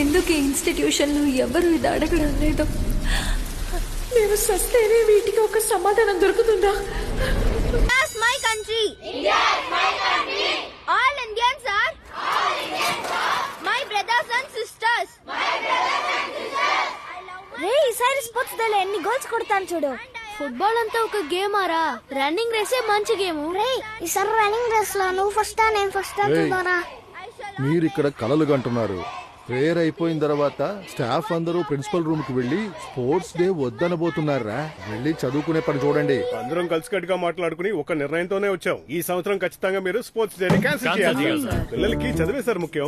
ఎందుకు ఈ ఇన్స్టిట్యూషన్లో ఎవరు ఇది అడగడం లేదు? నేను సస్తేనే వీటికి ఒక సమాధానం దొరుకుతుందా? My country. India is my country. All Indians are my brothers and sisters. రే ఈసారి స్పోర్ట్స్ డే ఎన్ని గోల్స్ కొడతాను చూడు. ఫుట్బాల్ అంతా ఒక గేమ్ ఆరా, రన్నింగ్ రేసే మంచి గేమ్. రే ఈసారి రన్నింగ్ రేస్ లో నువ్వు ఫస్ట్ నేను ఫస్ట్ చూద్దారా. మీరు ఇక్కడ కలలు కంటున్నారు. ప్రేయర్ అయిపోయిన తర్వాత స్టాఫ్ అందరూ ప్రిన్సిపల్ రూమ్ కి వెళ్లి స్పోర్ట్స్ డే వద్దనబోతున్నారా? వెళ్ళి చదువుకునే పని చూడండి. అందరం కలిసికట్టుగా మాట్లాడుకుని ఒక నిర్ణయంతోనే వచ్చాం. ఈ సంవత్సరం ఖచ్చితంగా మీరు స్పోర్ట్స్ డే క్యాన్సిల్ చేయాలి. పిల్లలకి చదివే సార్ ముఖ్యం.